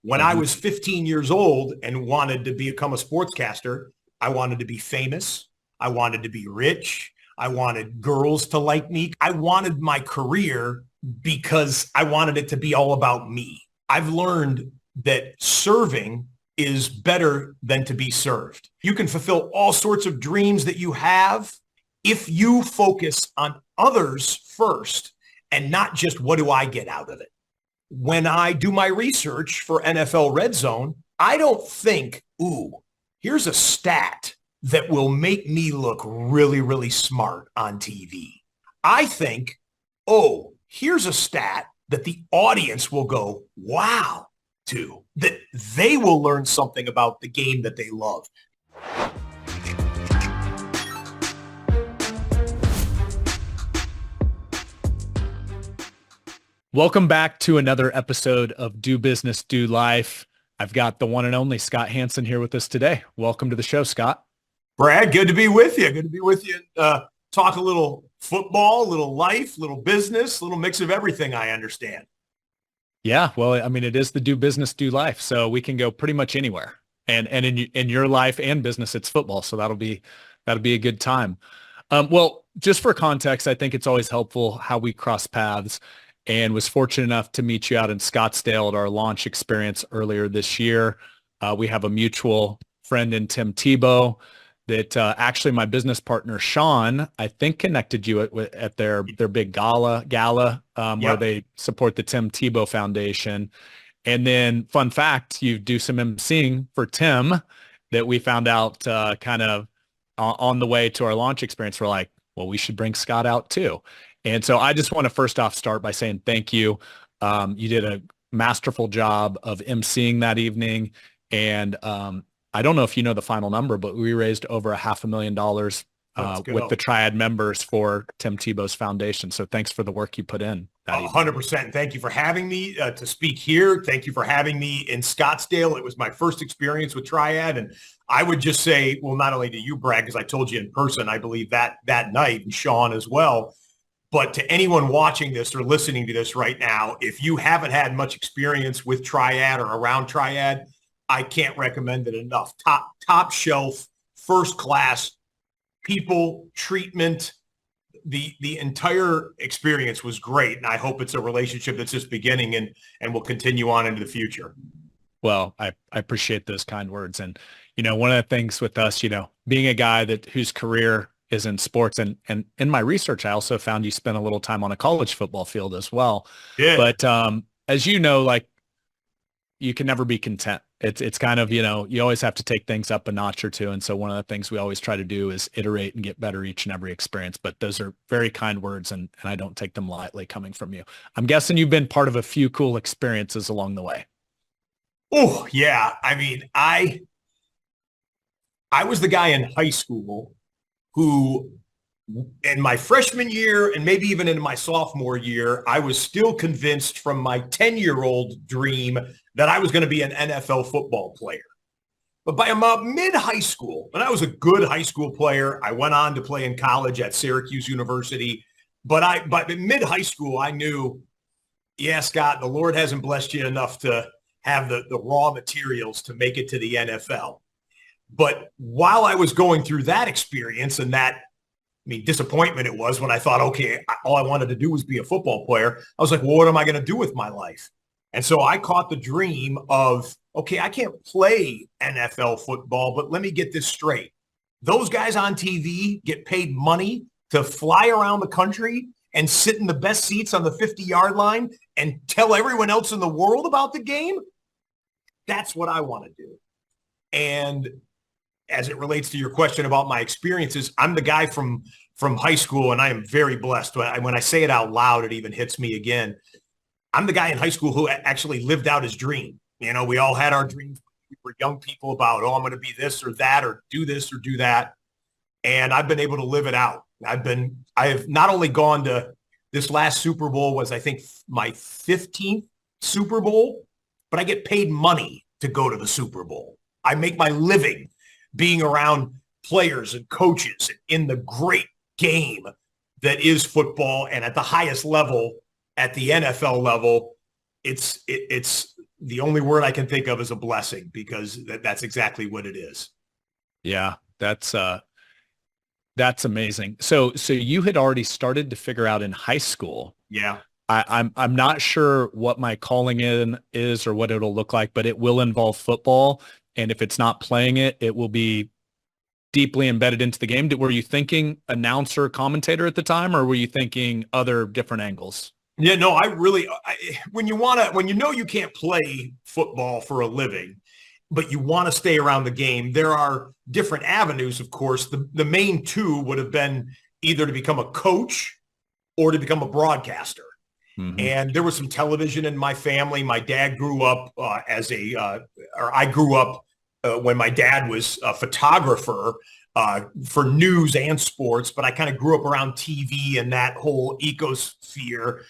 When I was 15 years old and wanted to become a sportscaster, I wanted to be famous. I wanted to be rich. I wanted girls to like me. I wanted my career because I wanted it to be all about me. I've learned that serving is better than to be served. You can fulfill all sorts of dreams that you have if you focus on others first and not just what do I get out of it. When I do my research for NFL Red Zone, I don't think, ooh, here's a stat that will make me look really, really smart on TV. I think, oh, here's a stat that the audience will go, wow, to, that they will learn something about the game that they love. Welcome back to another episode of Do Business, Do Life. I've got the one and only Scott Hanson here with us today. Welcome to the show, Scott. Brad, good to be with you. Good to be with you. Talk a little football, a little life, a little business, a little mix of everything, I understand. Yeah, well, I mean, it is the Do Business, Do Life, so we can go pretty much anywhere. And in your life and business, it's football, so that'll be a good time. Well, just for context, I think it's always helpful how we cross paths, and was fortunate enough to meet you out in Scottsdale at our launch experience earlier this year. We have a mutual friend in Tim Tebow that actually my business partner, Sean, I think connected you at their big gala where they support the Tim Tebow Foundation. And then fun fact, you do some emceeing for Tim that we found out kind of on the way to our launch experience. We're like, well, we should bring Scott out too. And so I just want to first off start by saying thank you. You did a masterful job of emceeing that evening. And I don't know if you know the final number, but we raised over $500,000 with the Triad members for Tim Tebow's foundation. So thanks for the work you put in. 100%. Thank you for having me to speak here. Thank you for having me in Scottsdale. It was my first experience with Triad. And I would just say, well, not only to you, Brad, because I told you in person, I believe that night, and Sean as well. But to anyone watching this or listening to this right now, if you haven't had much experience with Triad or around Triad, I can't recommend it enough. Top shelf, first class, people, treatment. The entire experience was great. And I hope it's a relationship that's just beginning and will continue on into the future. Well, I appreciate those kind words. And, one of the things with us, being a guy whose career is in sports, and in my research, I also found you spent a little time on a college football field as well. Yeah. But as you know, like, you can never be content. It's kind of, you always have to take things up a notch or two. And so one of the things we always try to do is iterate and get better each and every experience. But those are very kind words, and I don't take them lightly coming from you. I'm guessing you've been part of a few cool experiences along the way. Oh, yeah. I mean, I was the guy in high school who, in my freshman year and maybe even in my sophomore year, I was still convinced from my 10-year-old dream that I was going to be an NFL football player. But by about mid-high school, and I was a good high school player, I went on to play in college at Syracuse University. But in mid-high school, I knew, yeah, Scott, the Lord hasn't blessed you enough to have the raw materials to make it to the NFL. But while I was going through that experience and that, disappointment it was when I thought, okay, all I wanted to do was be a football player. I was like, well, what am I going to do with my life? And so I caught the dream of, okay, I can't play NFL football, but let me get this straight. Those guys on TV get paid money to fly around the country and sit in the best seats on the 50-yard line and tell everyone else in the world about the game. That's what I want to do. And as it relates to your question about my experiences, I'm the guy from high school, and I am very blessed. When I say it out loud, it even hits me again. I'm the guy in high school who actually lived out his dream. We all had our dreams. We were young people about, I'm going to be this or that or do this or do that. And I've been able to live it out. I have not only gone to this last Super Bowl was, I think, my 15th Super Bowl, but I get paid money to go to the Super Bowl. I make my living being around players and coaches in the great game that is football, and at the highest level, at the NFL level, it's the only word I can think of is a blessing, because that's exactly what it is. Yeah, that's amazing. So you had already started to figure out in high school. Yeah. I'm not sure what my calling in is or what it'll look like, but it will involve football. And if it's not playing it, it will be deeply embedded into the game. Were you thinking announcer, commentator at the time, or were you thinking other different angles? Yeah, no, when you know you can't play football for a living, but you want to stay around the game, there are different avenues, of course. The main two would have been either to become a coach or to become a broadcaster. Mm-hmm. And there was some television in my family. My dad grew up I grew up when my dad was a photographer for news and sports, but I kind of grew up around TV and that whole ecosphere.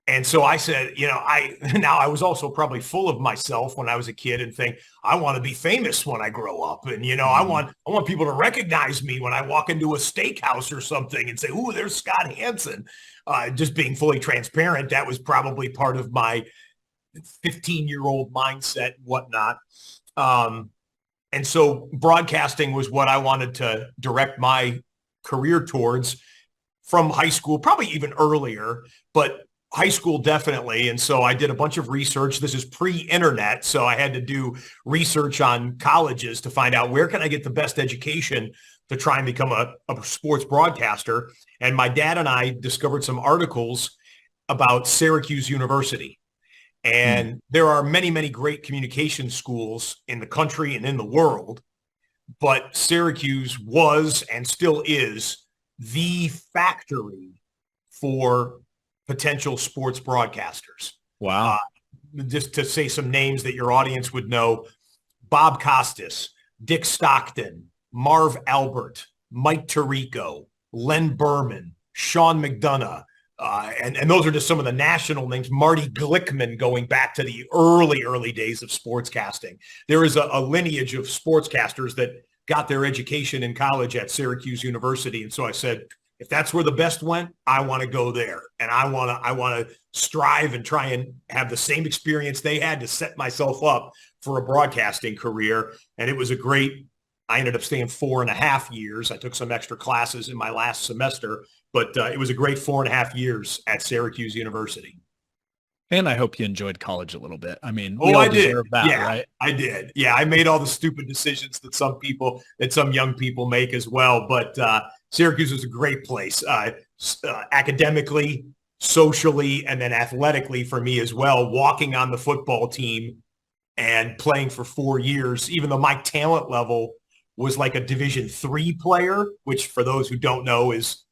And so I said, I was also probably full of myself when I was a kid and think I want to be famous when I grow up. And, I want people to recognize me when I walk into a steakhouse or something and say, "Ooh, there's Scott Hanson." Just being fully transparent, that was probably part of my 15-year-old mindset and whatnot. And so broadcasting was what I wanted to direct my career towards from high school, probably even earlier, but high school definitely. And so I did a bunch of research. This is pre-internet, so I had to do research on colleges to find out where can I get the best education to try and become a sports broadcaster. And my dad and I discovered some articles about Syracuse University. And there are many, many great communication schools in the country and in the world, but Syracuse was and still is the factory for potential sports broadcasters. Wow. Just to say some names that your audience would know: Bob Costas, Dick Stockton, Marv Albert, Mike Tirico, Len Berman, Sean McDonough. And those are just some of the national names. Marty Glickman, going back to the early days of sportscasting. There is a lineage of sportscasters that got their education in college at Syracuse University. And so I said, if that's where the best went, I want to go there. And I want to strive and try and have the same experience they had to set myself up for a broadcasting career. And it was I ended up staying 4.5 years. I took some extra classes in my last semester, but it was a great 4.5 years at Syracuse University. And I hope you enjoyed college a little bit. I mean, we all deserve that, yeah, right? I did. Yeah, I made all the stupid decisions that some young people make as well. But Syracuse was a great place, academically, socially, and then athletically for me as well. Walking on the football team and playing for 4 years, even though my talent level was like a Division III player, which for those who don't know is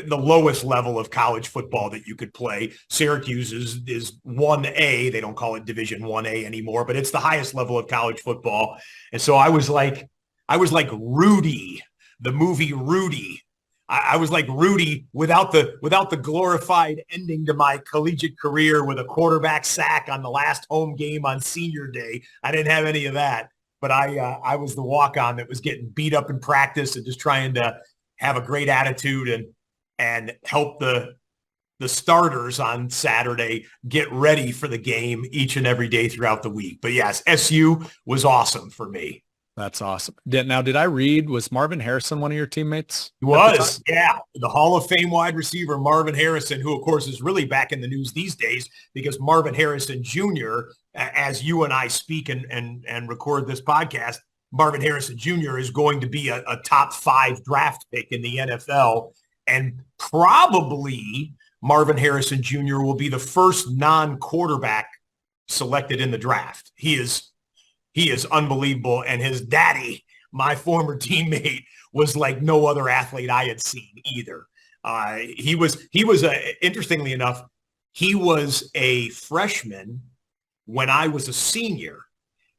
the lowest level of college football that you could play. Syracuse is 1A. They don't call it Division 1A anymore, but it's the highest level of college football. And so I was like Rudy, the movie Rudy. I was like Rudy without the glorified ending to my collegiate career with a quarterback sack on the last home game on senior day. I didn't have any of that, but I was the walk-on that was getting beat up in practice and just trying to have a great attitude and help the starters on Saturday get ready for the game each and every day throughout the week. But yes, SU was awesome for me. That's awesome. Now, did I read, was Marvin Harrison one of your teammates? He was, yeah. The Hall of Fame wide receiver, Marvin Harrison, who, of course, is really back in the news these days because Marvin Harrison Jr., as you and I speak and record this podcast, Marvin Harrison Jr. is going to be a top 5 draft pick in the NFL. And probably Marvin Harrison Jr. will be the first non-quarterback selected in the draft. He is unbelievable. And his daddy, my former teammate, was like no other athlete I had seen either. He was interestingly enough, he was a freshman when I was a senior,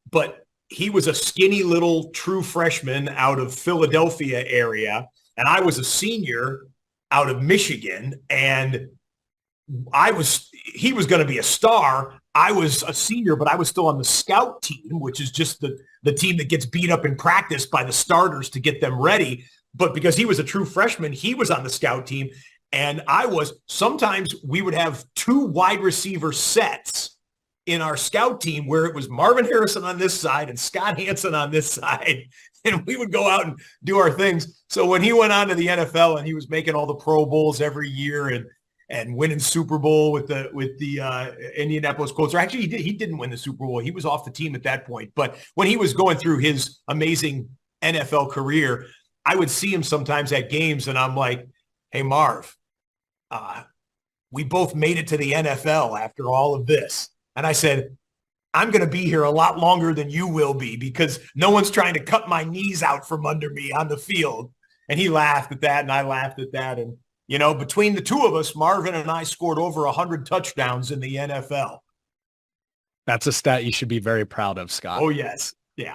but he was a skinny little true freshman out of Philadelphia area. And I was a senior out of Michigan, and he was going to be a star. I was a senior, but I was still on the scout team, which is just the team that gets beat up in practice by the starters to get them ready. But because he was a true freshman, he was on the scout team. And sometimes we would have 2 wide receiver sets in our scout team where it was Marvin Harrison on this side and Scott Hansen on this side. And we would go out and do our things. So when he went on to the NFL and he was making all the Pro Bowls every year and winning Super Bowl with the Indianapolis Colts, or actually he didn't win the Super Bowl. He was off the team at that point. But when he was going through his amazing NFL career, I would see him sometimes at games and I'm like, hey, Marv, we both made it to the NFL after all of this. And I said, I'm going to be here a lot longer than you will be because no one's trying to cut my knees out from under me on the field. And he laughed at that and I laughed at that. And, you know, between the two of us, Marvin and I scored over 100 touchdowns in the NFL. That's a stat you should be very proud of, Scott. Oh, yes. Yeah.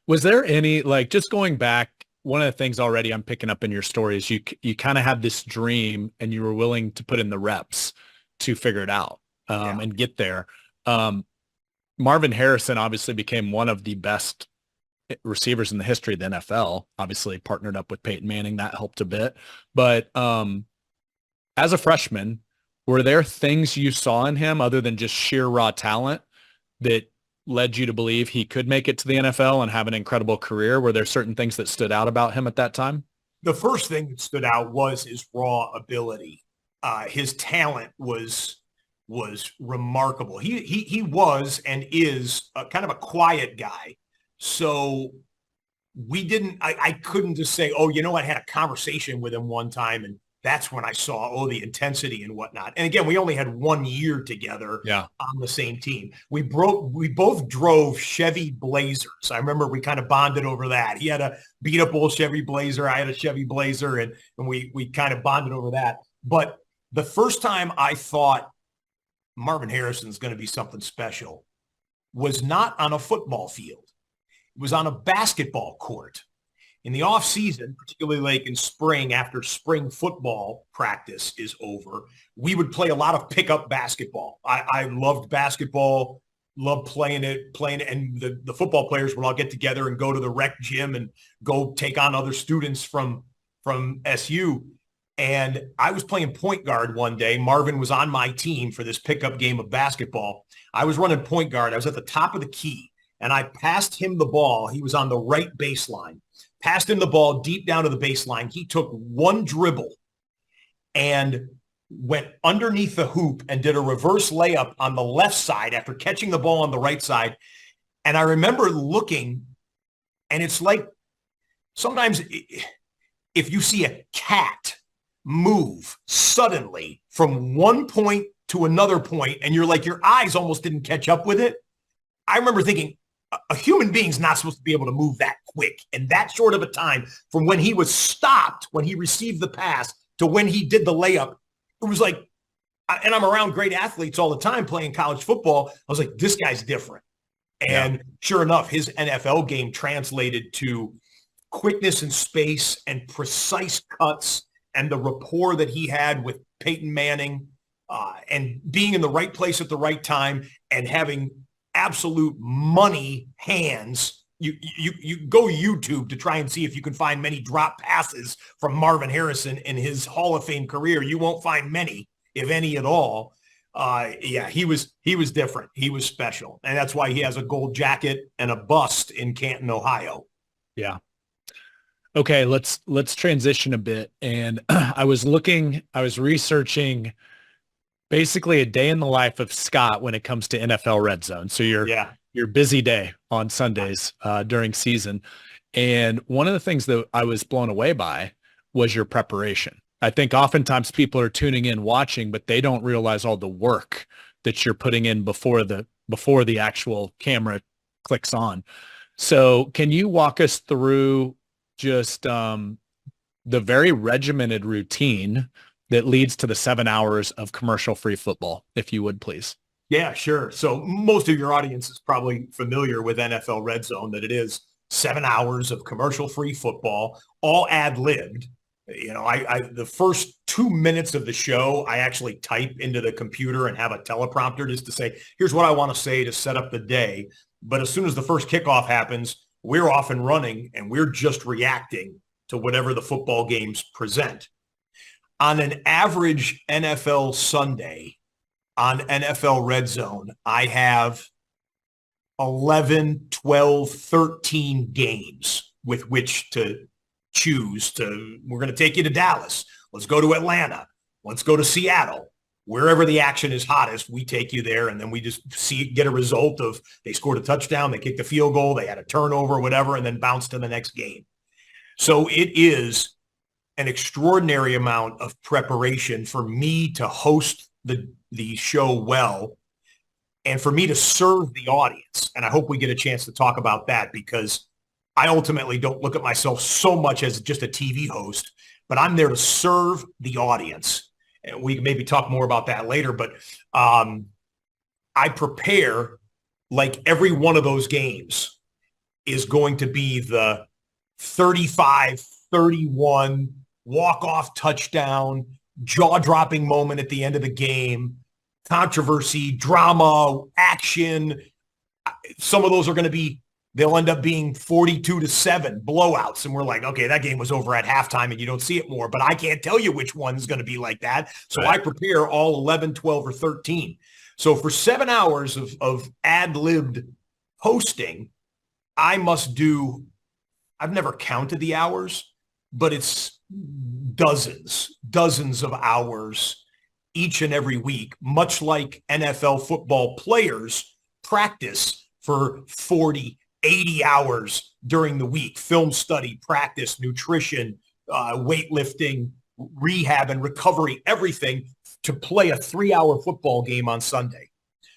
Was there any, like, just going back, one of the things already I'm picking up in your story is you kind of had this dream and you were willing to put in the reps to figure it out and get there. Marvin Harrison obviously became one of the best receivers in the history of the NFL, obviously partnered up with Peyton Manning. That helped a bit. But as a freshman, were there things you saw in him other than just sheer raw talent that led you to believe he could make it to the NFL and have an incredible career? Were there certain things that stood out about him at that time? The first thing that stood out was his raw ability. His talent was remarkable. He was and is kind of a quiet guy. So I couldn't just say, oh, you know, I had a conversation with him one time and that's when I saw, the intensity and whatnot. And again, we only had 1 year together on the same team. We both drove Chevy Blazers. I remember we kind of bonded over that. He had a beat up old Chevy Blazer. I had a Chevy Blazer and we kind of bonded over that. But the first time I thought Marvin Harrison's going to be something special was not on a football field. It was on a basketball court. In the off season, particularly like in spring, after spring football practice is over, we would play a lot of pickup basketball. I loved basketball, loved playing it, and the football players would all get together and go to the rec gym and go take on other students from SU. And I was playing point guard one day. Marvin was on my team for this pickup game of basketball. I was running point guard. I was at the top of the key, and I passed him the ball. He was on the right baseline. Passed him the ball deep down to the baseline. He took one dribble and went underneath the hoop and did a reverse layup on the left side after catching the ball on the right side. And I remember looking, and it's like sometimes if you see a cat move suddenly from one point to another point and you're like, your eyes almost didn't catch up with it. I remember thinking, a human being's not supposed to be able to move that quick in that short of a time from when he was stopped, when he received the pass to when he did the layup. It was like, and I'm around great athletes all the time playing college football. I was like, this guy's different. And sure enough, his NFL game translated to quickness and space and precise cuts and the rapport that he had with Peyton Manning and being in the right place at the right time and having absolute money hands. You go YouTube to try and see if you can find many drop passes from Marvin Harrison in his Hall of Fame career. You won't find many, if any at all. He was different. He was special. And that's why he has a gold jacket and a bust in Canton, Ohio. Yeah. Okay, let's transition a bit. And I was researching basically a day in the life of Scott when it comes to NFL Red Zone. So your busy day on Sundays during season. And one of the things that I was blown away by was your preparation. I think oftentimes people are tuning in watching, but they don't realize all the work that you're putting in before the actual camera clicks on. So can you walk us through just the very regimented routine that leads to the 7 hours of commercial-free football, if you would, please? Yeah, sure. So most of your audience is probably familiar with NFL Red Zone, that it is 7 hours of commercial-free football, all ad-libbed. You know, the first 2 minutes of the show, I actually type into the computer and have a teleprompter just to say, here's what I want to say to set up the day. But as soon as the first kickoff happens, we're off and running, and we're just reacting to whatever the football games present. On an average NFL Sunday, on NFL Red Zone, I have 11, 12, 13 games with which to choose to. We're going to take you to Dallas. Let's go to Atlanta. Let's go to Seattle. Wherever the action is hottest, we take you there, and then we just get a result of they scored a touchdown, they kicked a field goal, they had a turnover, whatever, and then bounce to the next game. So it is an extraordinary amount of preparation for me to host the show well and for me to serve the audience. And I hope we get a chance to talk about that, because I ultimately don't look at myself so much as just a TV host, but I'm there to serve the audience. And we can maybe talk more about that later, but I prepare like every one of those games is going to be the 35-31 walk-off touchdown, jaw-dropping moment at the end of the game, controversy, drama, action. Some of those are going to be, they'll end up being 42-7 blowouts. And we're like, okay, that game was over at halftime and you don't see it more, but I can't tell you which one's going to be like that. So right. I prepare all 11, 12, or 13. So for 7 hours of ad-libbed hosting, I must do, I've never counted the hours, but it's dozens of hours each and every week, much like NFL football players practice for 40, 80 hours during the week, film study, practice, nutrition, weightlifting, rehab and recovery, everything to play a 3-hour football game on Sunday.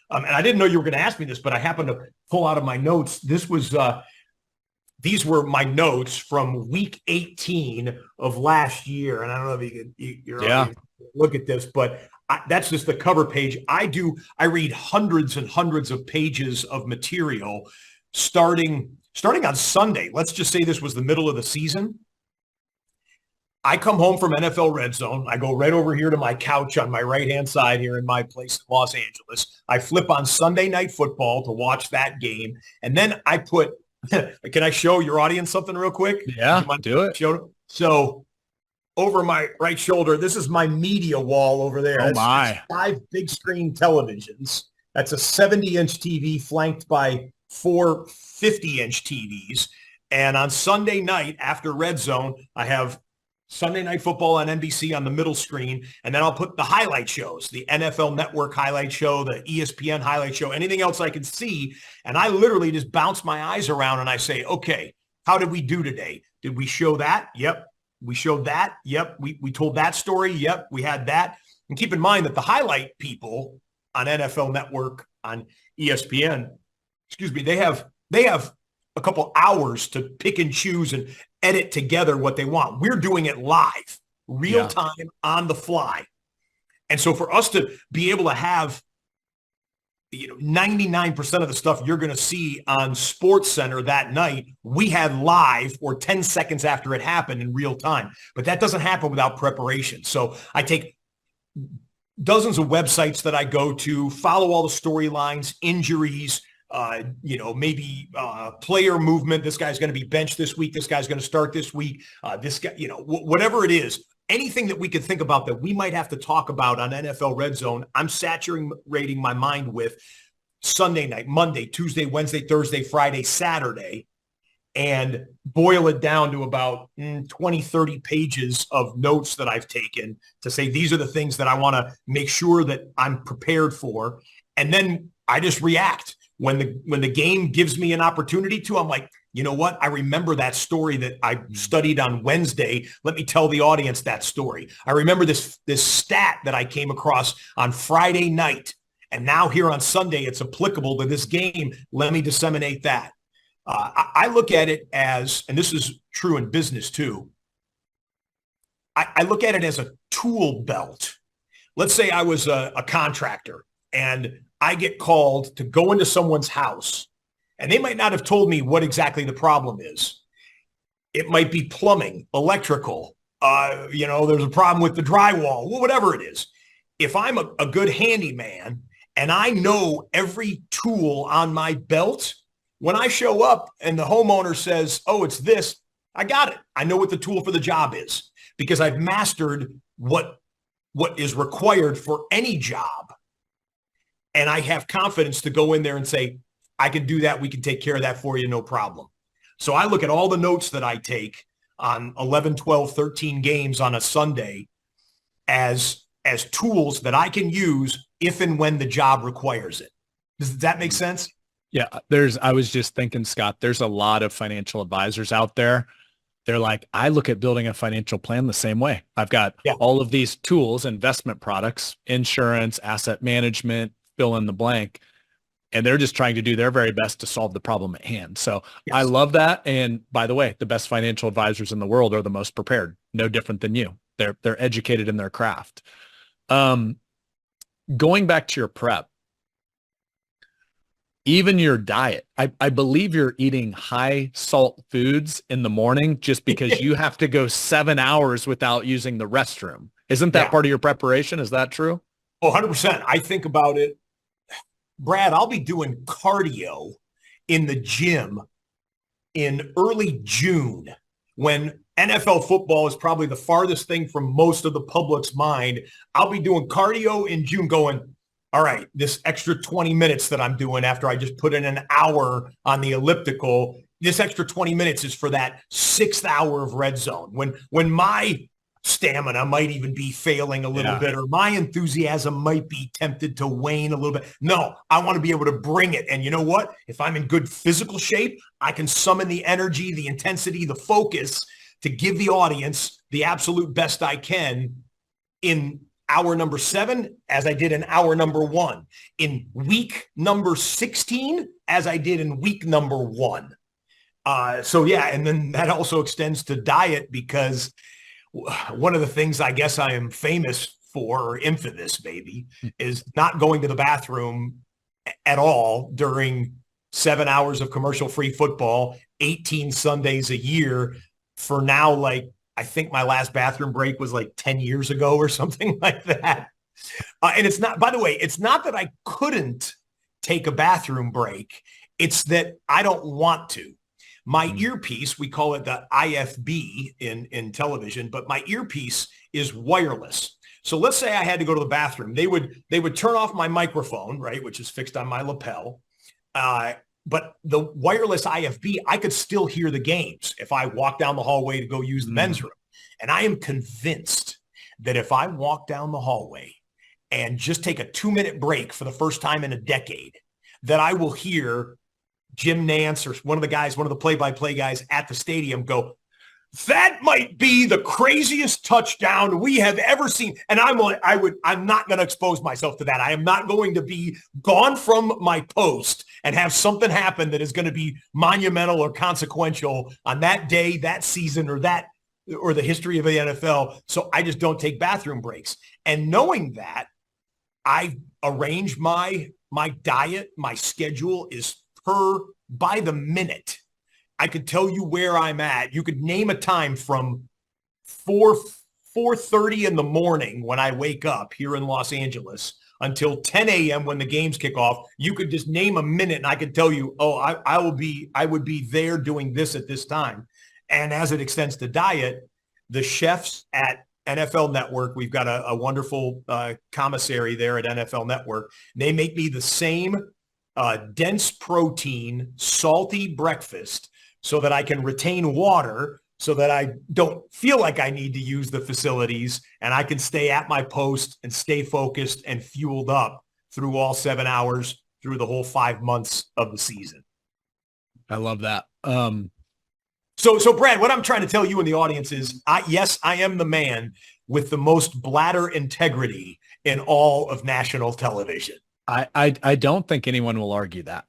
And I didn't know you were going to ask me this, but I happened to pull out of my notes. These were my notes from week 18 of last year. And I don't know if you can look at this, but that's just the cover page. I read hundreds and hundreds of pages of material starting on Sunday. Let's just say this was the middle of the season. I come home from NFL Red Zone. I go right over here to my couch on my right-hand side here in my place in Los Angeles. I flip on Sunday Night Football to watch that game. And then I put, can I show your audience something real quick? Yeah, do it. So over my right shoulder, this is my media wall over there. Oh, my. 5 big screen televisions. That's a 70-inch TV flanked by 4 50-inch TVs. And on Sunday night after Red Zone, I have Sunday Night Football on NBC on the middle screen, and then I'll put the highlight shows, the NFL Network highlight show, the ESPN highlight show, anything else I can see, and I literally just bounce my eyes around and I say, okay, how did we do today? Did we show that? Yep. We showed that? Yep. We told that story? Yep. We had that. And keep in mind that the highlight people on NFL Network, on ESPN, they have a couple hours to pick and choose and edit together what they want. We're doing it live, real time, on the fly. And so for us to be able to have 99% of the stuff you're going to see on SportsCenter that night, we had live or 10 seconds after it happened in real time. But that doesn't happen without preparation. So I take dozens of websites that I go to, follow all the storylines, injuries, maybe player movement. This guy's going to be benched this week. This guy's going to start this week. This guy, whatever it is, anything that we could think about that we might have to talk about on NFL Red Zone, I'm saturating my mind with Sunday night, Monday, Tuesday, Wednesday, Thursday, Friday, Saturday, and boil it down to about 20, 30 pages of notes that I've taken to say, these are the things that I want to make sure that I'm prepared for. And then I just react. When the game gives me an opportunity to, I'm like, you know what? I remember that story that I studied on Wednesday. Let me tell the audience that story. I remember this stat that I came across on Friday night, and now here on Sunday, it's applicable to this game. Let me disseminate that. I look at it as, and this is true in business too, I look at it as a tool belt. Let's say I was a contractor, and I get called to go into someone's house, and they might not have told me what exactly the problem is. It might be plumbing, electrical, there's a problem with the drywall, whatever it is. If I'm a good handyman and I know every tool on my belt, when I show up and the homeowner says, oh, it's this, I got it. I know what the tool for the job is because I've mastered what is required for any job. And I have confidence to go in there and say, I can do that. We can take care of that for you. No problem. So I look at all the notes that I take on 11, 12, 13 games on a Sunday as tools that I can use if and when the job requires it. Does that make sense? Yeah, I was just thinking, Scott, there's a lot of financial advisors out there. They're like, I look at building a financial plan the same way. I've got all of these tools, investment products, insurance, asset management, fill in the blank. And they're just trying to do their very best to solve the problem at hand. So I love that. And by the way, the best financial advisors in the world are the most prepared, no different than you. They're educated in their craft. Going back to your prep, even your diet, I believe you're eating high salt foods in the morning just because you have to go 7 hours without using the restroom. Isn't that part of your preparation? Is that true? Oh, 100%. I think about it. Brad, I'll be doing cardio in the gym in early June when NFL football is probably the farthest thing from most of the public's mind. I'll be doing cardio in June going, all right, this extra 20 minutes that I'm doing after I just put in an hour on the elliptical, this extra 20 minutes is for that 6th hour of red zone when my stamina might even be failing a little bit, or my enthusiasm might be tempted to wane a little bit. No, I want to be able to bring it. And you know what? If I'm in good physical shape, I can summon the energy, the intensity, the focus to give the audience the absolute best I can in hour number 7, as I did in hour number 1, in week number 16, as I did in week number 1. So yeah, and then that also extends to diet, because one of the things I guess I am famous for, or infamous maybe, is not going to the bathroom at all during 7 hours of commercial-free football, 18 Sundays a year for now, like, I think my last bathroom break was like 10 years ago or something like that. And it's not, by the way, it's not that I couldn't take a bathroom break. It's that I don't want to. My earpiece, we call it the IFB in television, but my earpiece is wireless. So let's say I had to go to the bathroom. They would turn off my microphone, right, which is fixed on my lapel. But the wireless IFB, I could still hear the games if I walk down the hallway to go use the men's room. And I am convinced that if I walk down the hallway and just take a 2-minute break for the first time in a decade, that I will hear Jim Nance or one of the play-by-play guys at the stadium go, that might be the craziest touchdown we have ever seen. And I'm not going to expose myself to that. I am not going to be gone from my post and have something happen that is going to be monumental or consequential on that day, that season, or the history of the NFL. So I just don't take bathroom breaks. And knowing that, I've arranged my diet, my schedule is by the minute. I could tell you where I'm at. You could name a time from 4:30 in the morning when I wake up here in Los Angeles until 10 a.m. when the games kick off. You could just name a minute and I could tell you, oh, I would be there doing this at this time. And as it extends to diet, the chefs at NFL Network, we've got a wonderful commissary there at NFL Network. They make me the same dense protein, salty breakfast so that I can retain water, so that I don't feel like I need to use the facilities, and I can stay at my post and stay focused and fueled up through all 7 hours through the whole 5 months of the season. I love that. So Brad, what I'm trying to tell you in the audience is, yes, I am the man with the most bladder integrity in all of national television. I don't think anyone will argue that.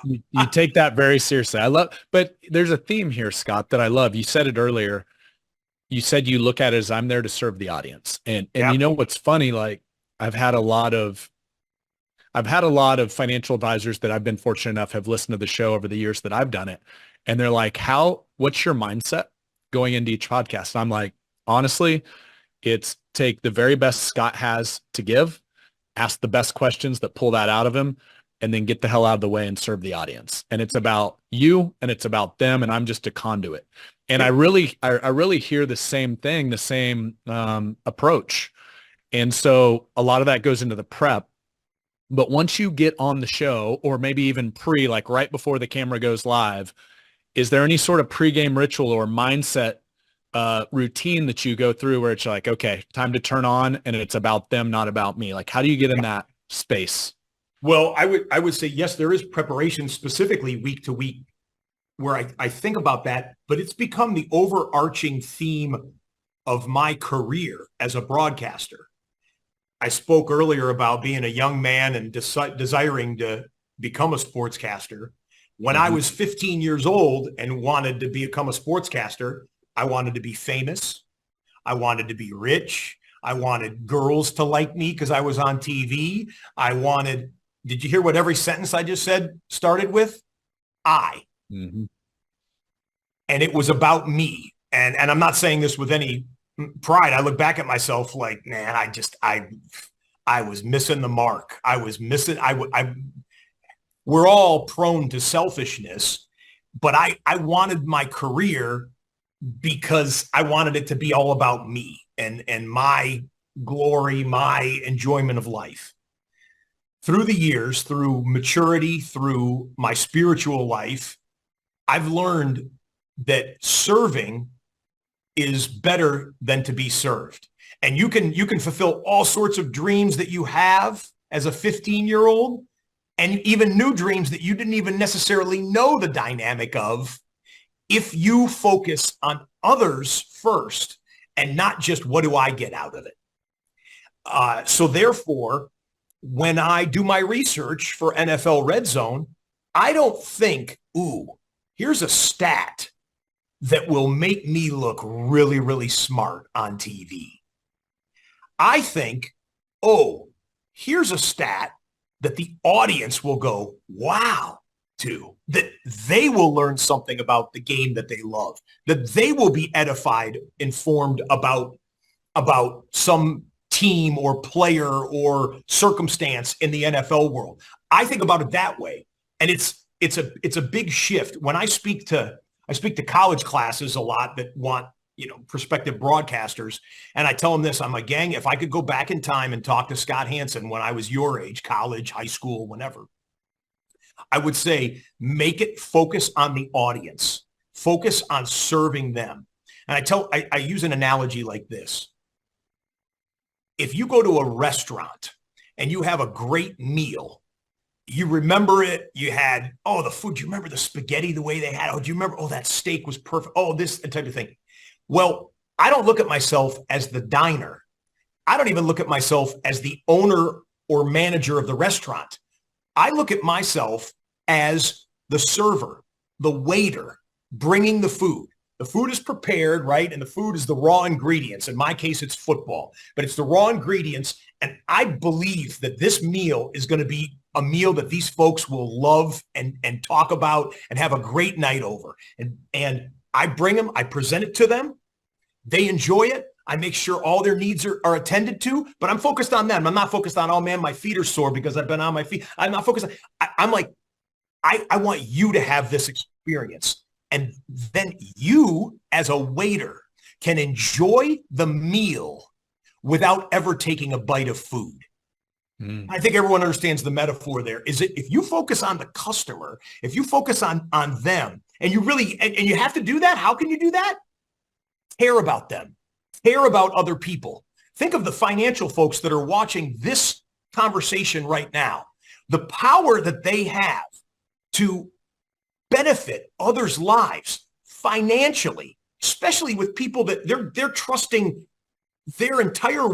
You take that very seriously. But there's a theme here, Scott, that I love. You said it earlier. You said you look at it as I'm there to serve the audience. And you know what's funny? Like, I've had a lot of financial advisors that I've been fortunate enough have listened to the show over the years that I've done it. And they're like, what's your mindset going into each podcast? And I'm like, honestly, it's take the very best Scott has to give, ask the best questions that pull that out of him, and then get the hell out of the way and serve the audience. And it's about you and it's about them. And I'm just a conduit. And I really hear the same thing, the same approach. And so a lot of that goes into the prep. But once you get on the show, or maybe even like right before the camera goes live, is there any sort of pregame ritual or mindset routine that you go through where it's like, okay, time to turn on and it's about them, not about me? Like, how do you get in that space? Well, I would say, yes, there is preparation specifically week to week where I think about that, but it's become the overarching theme of my career as a broadcaster. I spoke earlier about being a young man and desiring to become a sportscaster. When I was 15 years old and wanted to become a sportscaster, I wanted to be famous. I wanted to be rich. I wanted girls to like me because I was on TV. Did you hear what every sentence I just said started with? I. Mm-hmm. And it was about me. And I'm not saying this with any pride. I look back at myself like, man, I was missing the mark. I was missing, we're all prone to selfishness, but I wanted my career because I wanted it to be all about me and my glory, my enjoyment of life. Through the years, through maturity, through my spiritual life, I've learned that serving is better than to be served. And you can fulfill all sorts of dreams that you have as a 15-year-old, and even new dreams that you didn't even necessarily know the dynamic of, if you focus on others first and not just what do I get out of it. So therefore, when I do my research for NFL Red Zone, I don't think, ooh, here's a stat that will make me look really, really smart on TV. I think, oh, here's a stat that the audience will go, wow, to, that they will learn something about the game that they love, that they will be edified, informed about some team or player or circumstance in the NFL world. I think about it that way. And it's a big shift. When I speak to college classes a lot that want, prospective broadcasters, and I tell them this, I'm like, gang, if I could go back in time and talk to Scott Hanson when I was your age, college, high school, whenever, I would say, make it focus on the audience, focus on serving them. And I use an analogy like this. If you go to a restaurant and you have a great meal, you remember it, you had, oh, the food, do you remember the spaghetti, the way they had, oh, do you remember, oh, that steak was perfect, oh, this type of thing. Well, I don't look at myself as the diner. I don't even look at myself as the owner or manager of the restaurant. I look at myself as the server, the waiter, bringing the food. The food is prepared, right? And the food is the raw ingredients. In my case, it's football, but it's the raw ingredients. And I believe that this meal is going to be a meal that these folks will love and talk about and have a great night over. And I bring them, I present it to them. They enjoy it. I make sure all their needs are attended to, but I'm focused on them. I'm not focused on, oh man, my feet are sore because I've been on my feet. I'm not focused on, I'm like, I want you to have this experience. And then you, as a waiter, can enjoy the meal without ever taking a bite of food. I think everyone understands the metaphor there. Is it if you focus on the customer, if you focus on them, and you really, and you have to do that, how can you do that? Care about them. Care about other people. Think of the financial folks that are watching this conversation right now. The power that they have to benefit others' lives financially, especially with people that they're trusting their entire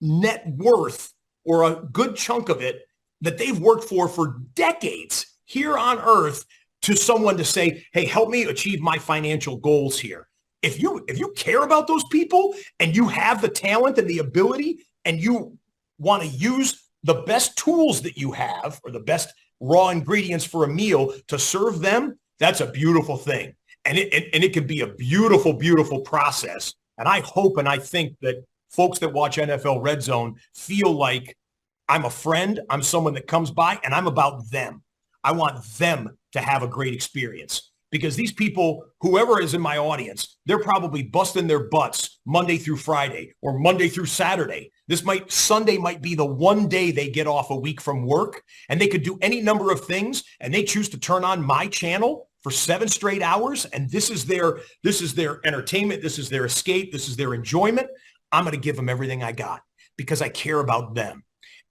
net worth or a good chunk of it that they've worked for decades here on earth to someone to say, hey, help me achieve my financial goals here. If you care about those people and you have the talent and the ability and you want to use the best tools that you have or the best raw ingredients for a meal to serve them, that's a beautiful thing. And it can be a beautiful, beautiful process. And I hope and I think that folks that watch NFL Red Zone feel like I'm a friend, I'm someone that comes by, and I'm about them. I want them to have a great experience. because these people, whoever is in my audience, they're probably busting their butts Monday through Friday or Monday through Saturday. Sunday might be the one day they get off a week from work, and they could do any number of things, and they choose to turn on my channel for 7 straight hours. And this is their entertainment. This is their escape. This is their enjoyment. I'm going to give them everything I got because I care about them.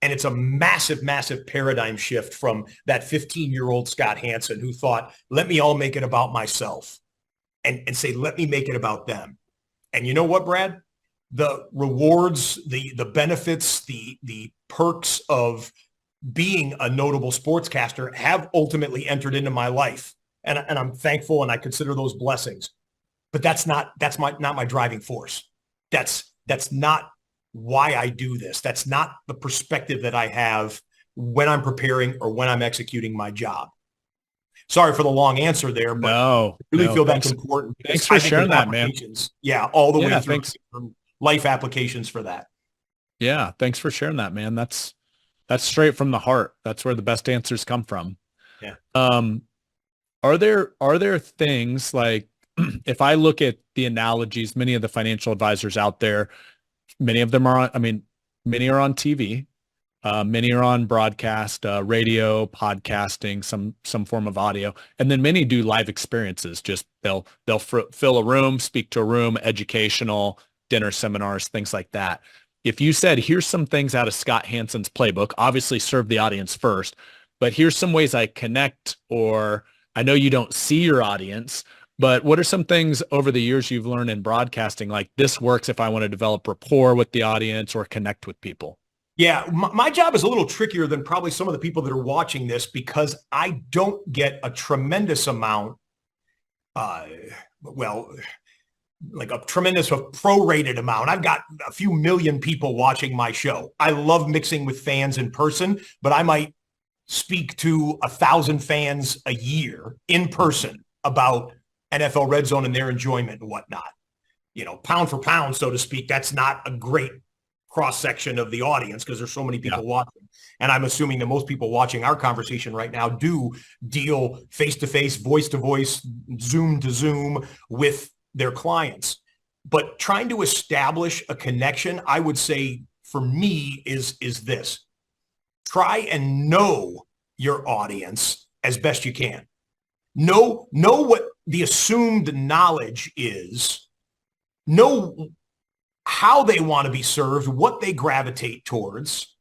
And it's a massive, massive paradigm shift from that 15-year-old Scott Hanson who thought, let me all make it about myself, and say, let me make it about them. And you know what, Brad? The rewards, the benefits, the perks of being a notable sportscaster have ultimately entered into my life. And I'm thankful, and I consider those blessings. But that's not my driving force. That's not why I do this. That's not the perspective that I have when I'm preparing or when I'm executing my job. Sorry for the long answer there, but I really feel that's important. Thanks for sharing that, man. Yeah, all the way through. Thanks. Life applications for that. Yeah, thanks for sharing that, man. That's straight from the heart. That's where the best answers come from. Yeah. Are there things like, if I look at the analogies, many of the financial advisors out there, many of them are on, many are on TV, many are on broadcast, radio, podcasting, some form of audio, and then many do live experiences. Just they'll fill a room, speak to a room, educational, dinner seminars, things like that. If you said, here's some things out of Scott Hanson's playbook, obviously serve the audience first, but here's some ways I connect, or I know you don't see your audience, but what are some things over the years you've learned in broadcasting, like this works if I want to develop rapport with the audience or connect with people? Yeah, my job is a little trickier than probably some of the people that are watching this, because I don't get a tremendous amount, like a tremendous prorated amount. I've got a few million people watching my show. I love mixing with fans in person, but I might speak to 1,000 fans a year in person about NFL Red Zone and their enjoyment and whatnot. Pound for pound, so to speak, that's not a great cross-section of the audience because there's so many people watching. And I'm assuming that most people watching our conversation right now do deal face-to-face, voice-to-voice, Zoom-to-Zoom with their clients. But trying to establish a connection, I would say for me is this. Try and know your audience as best you can. Know what the assumed knowledge is. Know how they want to be served, what they gravitate towards,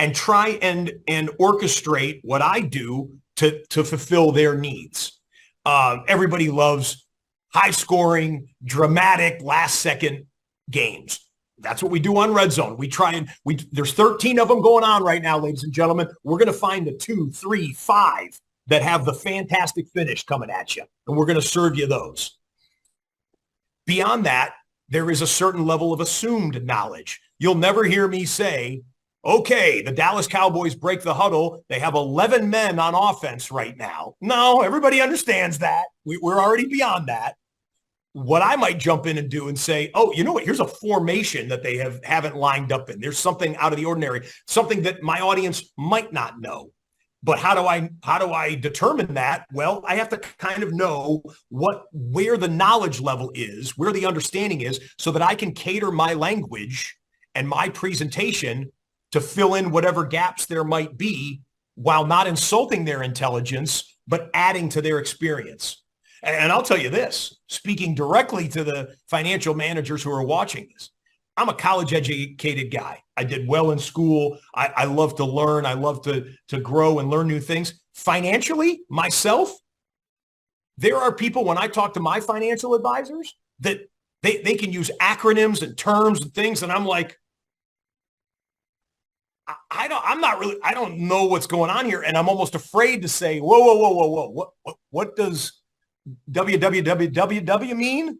and try and orchestrate what I do to fulfill their needs. Everybody loves high-scoring, dramatic, last-second games. That's what we do on Red Zone. There's 13 of them going on right now, ladies and gentlemen. We're going to find the 2, 3, 5 that have the fantastic finish coming at you, and we're going to serve you those. Beyond that, there is a certain level of assumed knowledge. You'll never hear me say, okay, the Dallas Cowboys break the huddle. They have 11 men on offense right now. No, everybody understands that. We're already beyond that. What I might jump in and do and say, oh, you know what? Here's a formation that they haven't lined up in. There's something out of the ordinary, something that my audience might not know. But how do I determine that? Well, I have to kind of know where the knowledge level is, where the understanding is, so that I can cater my language and my presentation to fill in whatever gaps there might be while not insulting their intelligence, but adding to their experience. And I'll tell you this, speaking directly to the financial managers who are watching this, I'm a college-educated guy. I did well in school. I love to learn. I love to grow and learn new things. Financially, myself, there are people, when I talk to my financial advisors, that they can use acronyms and terms and things, and I'm like, I don't know what's going on here, and I'm almost afraid to say, whoa, what does WWW mean?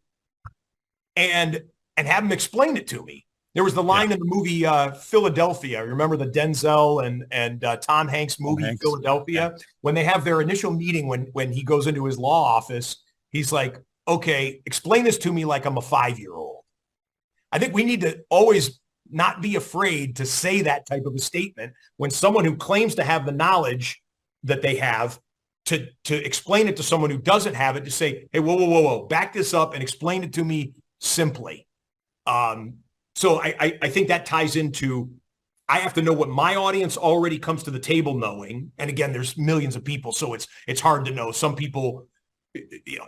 And have them explain it to me. There was the line in the movie Philadelphia. Remember the Denzel and Tom Hanks movie, Philadelphia? Yeah. When they have their initial meeting, when he goes into his law office, he's like, okay, explain this to me like I'm a 5-year-old. I think we need to always not be afraid to say that type of a statement when someone who claims to have the knowledge that they have to explain it to someone who doesn't have it, to say, hey, whoa, back this up and explain it to me simply. So I think that ties into, I have to know what my audience already comes to the table knowing. And again, there's millions of people, so it's hard to know. Some people,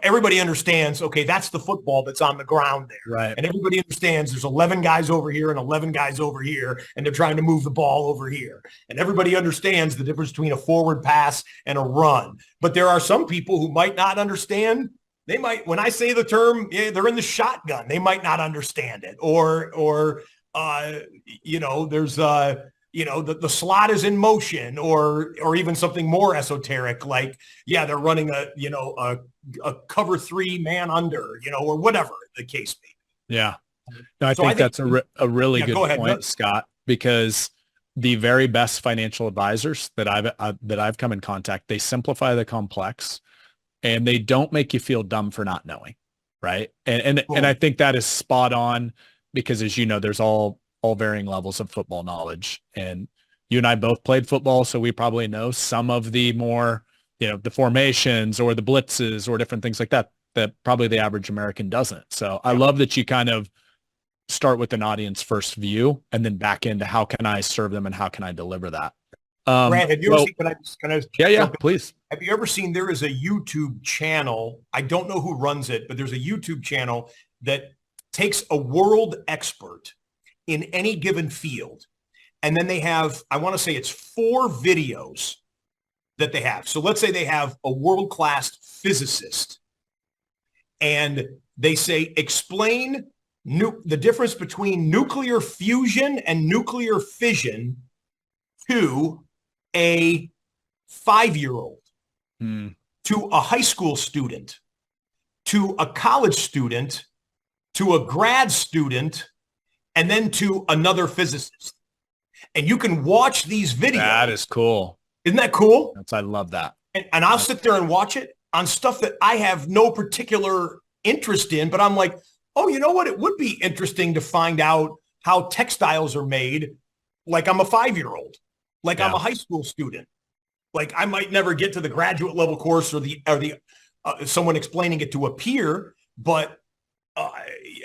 everybody understands, okay, that's the football that's on the ground there. Right. And everybody understands there's 11 guys over here and 11 guys over here, and they're trying to move the ball over here. And everybody understands the difference between a forward pass and a run. But there are some people who might not understand. They might, when I say the term, they're in the shotgun, they might not understand it. Or there's the slot is in motion, or even something more esoteric, like, they're running a cover 3 man under, or whatever the case may be. Yeah. No, I think that's a really good point, Scott, because the very best financial advisors that I've come in contact, they simplify the complex and they don't make you feel dumb for not knowing. Right. And I think that is spot on, because as you know, there's all varying levels of football knowledge, and you and I both played football. So we probably know some of the more, the formations or the blitzes or different things like that probably the average American doesn't. So I love that you kind of start with an audience first view and then back into how can I serve them and how can I deliver that. Brad, have you ever seen, Yeah, please. Have you ever seen, there is a YouTube channel, I don't know who runs it, but there's a YouTube channel that takes a world expert in any given field. And then they have, I want to say it's 4 videos that they have. So let's say they have a world-class physicist and they say, explain the difference between nuclear fusion and nuclear fission to a 5-year-old, to a high school student, to a college student, to a grad student, and then to another physicist. And you can watch these videos. That is cool. Isn't that cool? I love that. And I'll sit there and watch it on stuff that I have no particular interest in, but I'm like, oh, you know what? It would be interesting to find out how textiles are made. Like I'm a 5-year-old, like I'm a high school student. Like I might never get to the graduate level course or someone explaining it to a peer, but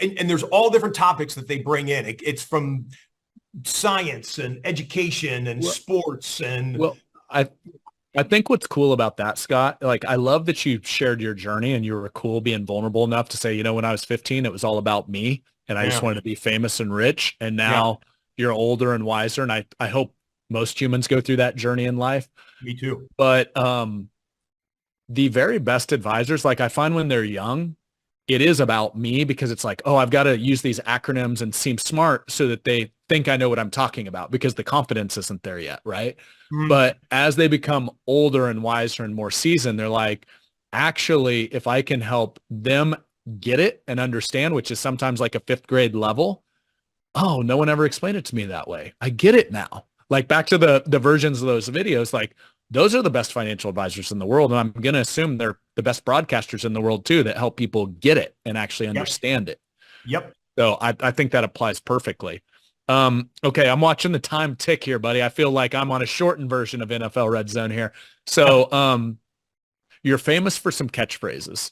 and there's all different topics that they bring in. It's from science and education and sports and. I think what's cool about that, Scott, like I love that you shared your journey and you were cool being vulnerable enough to say, when I was 15, it was all about me and I just wanted to be famous and rich. And now you're older and wiser. And I hope most humans go through that journey in life. Me too. But the very best advisors, like I find when they're young, it is about me because it's like, oh, I've got to use these acronyms and seem smart so that they think I know what I'm talking about, because the confidence isn't there yet. Right. But as they become older and wiser and more seasoned, they're like, actually, if I can help them get it and understand, which is sometimes like a 5th grade level. Oh, no one ever explained it to me that way. I get it now. Like back to the versions of those videos, like those are the best financial advisors in the world. And I'm going to assume they're the best broadcasters in the world too, that help people get it and actually understand it. Yep. So I think that applies perfectly. Okay. I'm watching the time tick here, buddy. I feel like I'm on a shortened version of NFL Red Zone here. So, you're famous for some catchphrases,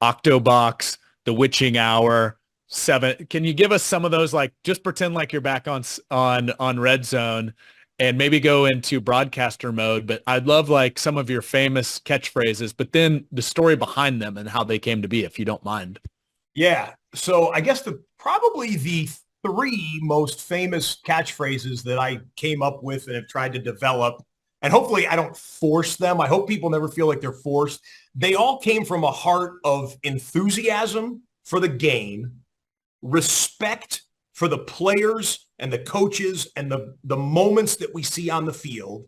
Octobox, the witching hour, 7. Can you give us some of those? Like just pretend like you're back on Red Zone and maybe go into broadcaster mode, but I'd love like some of your famous catchphrases, but then the story behind them and how they came to be, if you don't mind. Yeah. So I guess probably the 3 most famous catchphrases that I came up with and have tried to develop, and hopefully I don't force them. I hope people never feel like they're forced. They all came from a heart of enthusiasm for the game, respect for the players and the coaches and the moments that we see on the field,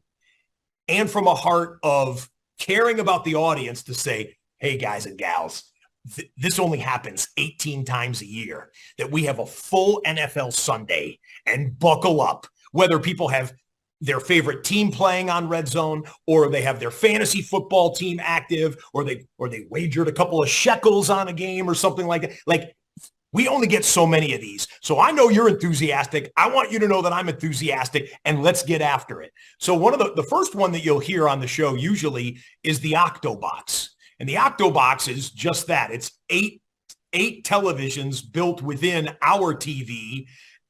and from a heart of caring about the audience to say, hey, guys and gals, this only happens 18 times a year, that we have a full NFL Sunday, and buckle up, whether people have their favorite team playing on Red Zone, or they have their fantasy football team active, or they wagered a couple of shekels on a game or something like that. Like We only get so many of these. So I know you're enthusiastic. I want you to know that I'm enthusiastic, and let's get after it. So one of the first one that you'll hear on the show usually is the Octobox. And the Octobox is just that. It's eight televisions built within our TV.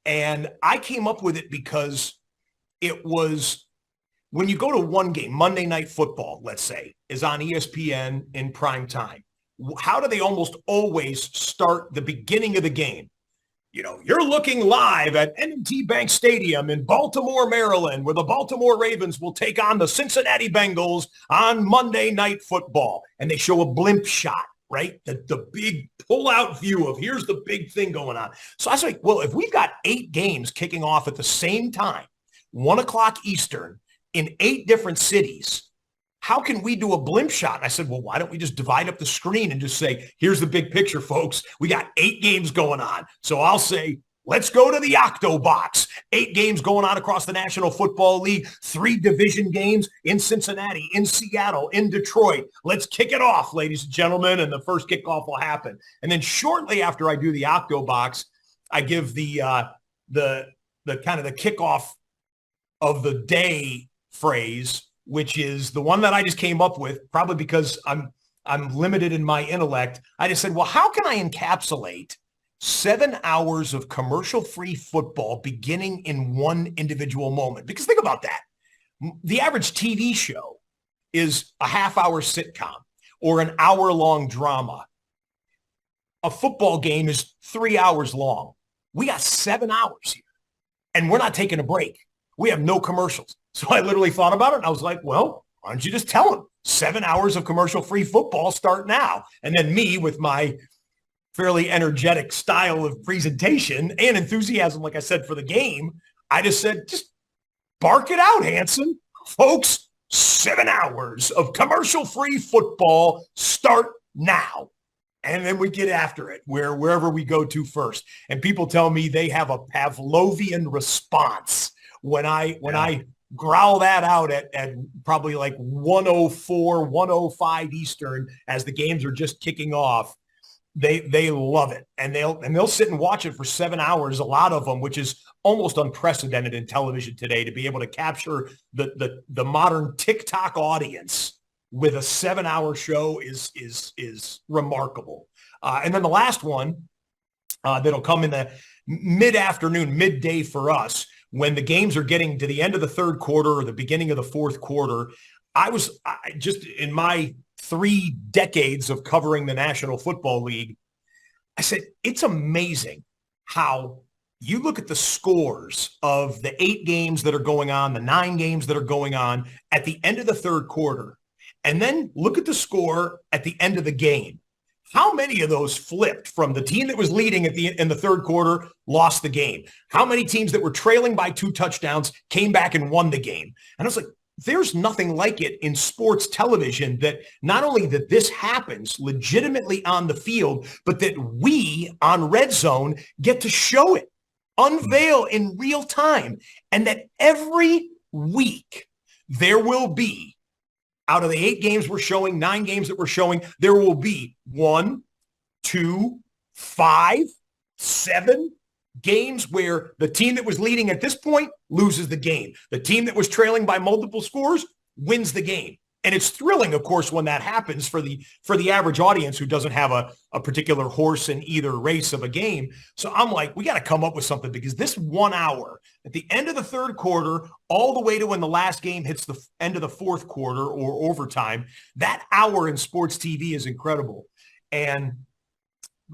And I came up with it because it was when you go to one game, Monday Night Football, let's say, is on ESPN in prime time. How do they almost always start the beginning of the game? You know, you're looking live at M&T Bank Stadium in Baltimore, Maryland, where the Baltimore Ravens will take on the Cincinnati Bengals on Monday Night Football. And they show a blimp shot, right? The big pull-out view of here's the big thing going on. So I was like, well, if we've got 8 games kicking off at the same time, 1 o'clock Eastern, in 8 different cities, how can we do a blimp shot? And I said, well, why don't we just divide up the screen and just say, here's the big picture, folks. We got 8 games going on. So I'll say, let's go to the Octobox. 8 games going on across the National Football League, 3 division games in Cincinnati, in Seattle, in Detroit. Let's kick it off, ladies and gentlemen, and the first kickoff will happen. And then shortly after I do the Octobox, I give the kind of the kickoff of the day phrase, which is the one that I just came up with, probably because I'm limited in my intellect. I just said, well, how can I encapsulate 7 hours of commercial-free football beginning in one individual moment? Because think about that. The average TV show is a half-hour sitcom or an hour-long drama. A football game is 3 hours long. We got 7 hours here, and we're not taking a break. We have no commercials. So I literally thought about it, and I was like, well, why don't you just tell them 7 hours of commercial-free football start now? And then me, with my fairly energetic style of presentation and enthusiasm, like I said, for the game, I just said, just bark it out, Hanson. Folks, 7 hours of commercial-free football start now. And then we get after it wherever we go to first. And people tell me they have a Pavlovian response when I growl that out at probably like 104, 105 Eastern as the games are just kicking off. They love it, and they'll sit and watch it for 7 hours, a lot of them, which is almost unprecedented in television today, to be able to capture the modern TikTok audience with a 7-hour show is remarkable. And then the last one that'll come in the mid-afternoon, midday for us, when the games are getting to the end of the third quarter or the beginning of the fourth quarter. I just in my 3 decades of covering the National Football League, I said, it's amazing how you look at the scores of the 8 games that are going on, the 9 games that are going on at the end of the third quarter, and then look at the score at the end of the game. How many of those flipped from the team that was leading in the third quarter, lost the game? How many teams that were trailing by 2 touchdowns came back and won the game? And I was like, there's nothing like it in sports television, that not only that this happens legitimately on the field, but that we on Red Zone get to show it, unveil in real time, and that every week there will be, out of the 8 games we're showing, 9 games that we're showing, there will be 1, 2, 5, 7 games where the team that was leading at this point loses the game. The team that was trailing by multiple scores wins the game. And it's thrilling, of course, when that happens for the average audience who doesn't have a particular horse in either race of a game. So I'm like, we got to come up with something, because this 1 hour at the end of the third quarter, all the way to when the last game hits the end of the fourth quarter or overtime, that hour in sports TV is incredible. And